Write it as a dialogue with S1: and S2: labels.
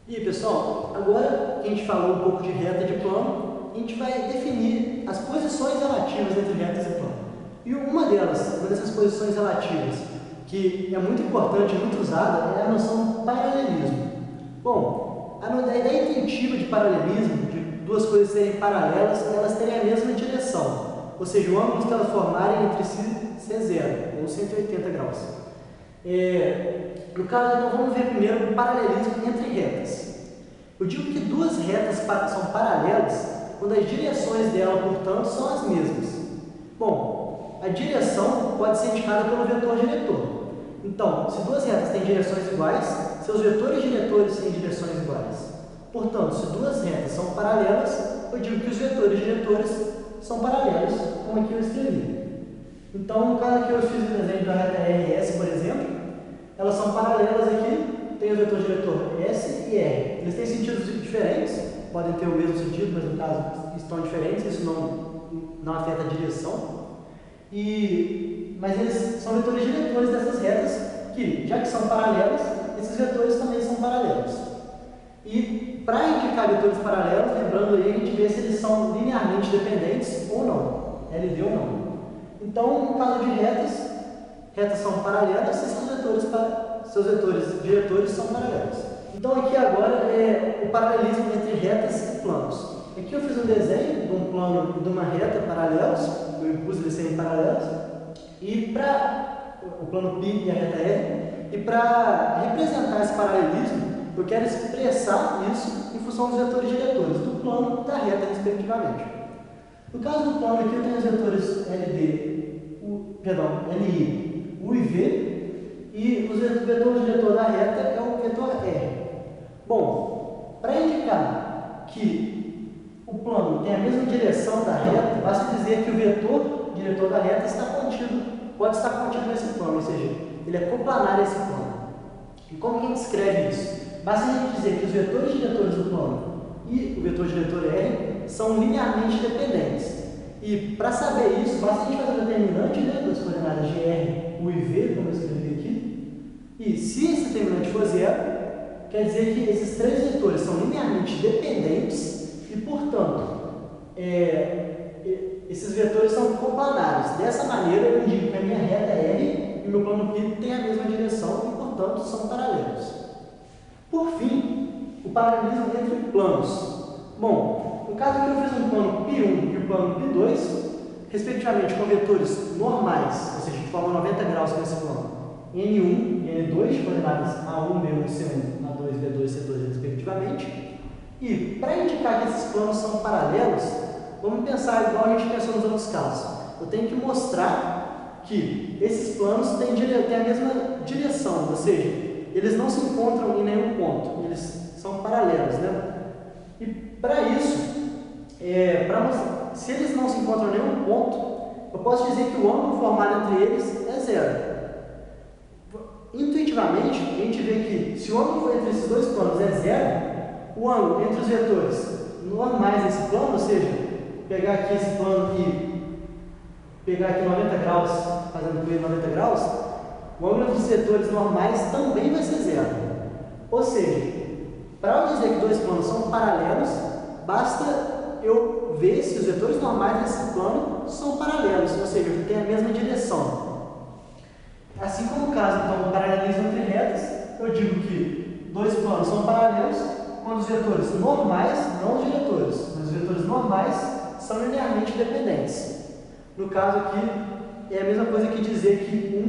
S1: E aí, pessoal, agora que a gente falou um pouco de reta e de plano, a gente vai definir as posições relativas entre retas e plano. E uma dessas posições relativas, que é muito importante e muito usada, é a noção do paralelismo. Bom, a ideia intuitiva de paralelismo, de duas coisas serem paralelas, elas terem a mesma direção, ou seja, o ângulo que elas formarem entre si é zero, ou 180 graus. No caso, então, vamos ver primeiro o paralelismo entre retas. Eu digo que duas retas são paralelas quando as direções dela, portanto, são as mesmas. Bom, a direção pode ser indicada pelo vetor diretor. Então, se duas retas têm direções iguais, seus vetores diretores têm direções iguais. Portanto, se duas retas são paralelas, eu digo que os vetores diretores são paralelos, como aqui eu escrevi. Então, no caso aqui eu fiz o desenho da reta RS, por exemplo, elas são paralelas aqui, tem o vetor diretor S e R. Eles têm sentidos diferentes, podem ter o mesmo sentido, mas no caso estão diferentes, isso não afeta a direção. Mas eles são vetores diretores dessas retas, que, já que são paralelas, esses vetores também são paralelos. E para indicar vetores paralelos, lembrando aí, a gente vê se eles são linearmente dependentes ou não, LD ou não. Então, no caso de retas são paralelas e seus vetores diretores são paralelos. Então, aqui agora é o paralelismo entre retas e planos. Aqui eu fiz um desenho de um plano e de uma reta paralelos, eu impus eles serem paralelos, e para o plano π e a reta R, e para representar esse paralelismo, eu quero expressar isso em função dos vetores diretores do plano e da reta, respectivamente. No caso do plano aqui, eu tenho os vetores LI, U e V, e o vetor diretor da reta é o vetor R. Bom, para indicar que o plano tem a mesma direção da reta, basta dizer que o vetor diretor da reta pode estar contido nesse plano, ou seja, ele é coplanar a esse plano. E como que a gente escreve isso? Basta a gente dizer que os vetores diretores do plano e o vetor diretor R são linearmente dependentes. E para saber isso, basta a gente fazer o determinante das coordenadas de R, U e V, como eu escrevi aqui. E se esse determinante for zero, quer dizer que esses três vetores são linearmente dependentes e, portanto, esses vetores são coplanares. Dessa maneira, eu indico que a minha reta R e o meu plano π têm a mesma direção e, portanto, são paralelos. Por fim, o paralelismo entre planos. Bom, no caso aqui eu fiz um plano π1 e o plano π2, respectivamente com vetores normais, ou seja, de forma 90 graus nesse plano, N1 e N2, coordenadas A1, B1, C1, A2, B2, C2, respectivamente. E para indicar que esses planos são paralelos, vamos pensar igual a gente pensou nos outros casos. Eu tenho que mostrar que esses planos têm a mesma direção, ou seja, eles não se encontram em nenhum ponto, eles são paralelos, né? E para isso, se eles não se encontram em nenhum ponto, eu posso dizer que o ângulo formado entre eles é zero. Intuitivamente, a gente vê que se o ângulo entre esses dois planos é zero, o ângulo entre os vetores normais desse plano, ou seja, pegar aqui esse plano e pegar aqui 90 graus, fazendo com ele 90 graus, o ângulo entre os vetores normais também vai ser zero. Ou seja, para eu dizer que dois planos são paralelos, basta eu ver se os vetores normais desse plano são paralelos, ou seja, que têm a mesma direção. Assim como o caso então, do paralelismo entre retas, eu digo que dois planos são paralelos quando os vetores normais, não os diretores, mas os vetores normais são linearmente dependentes. No caso aqui, é a mesma coisa que dizer que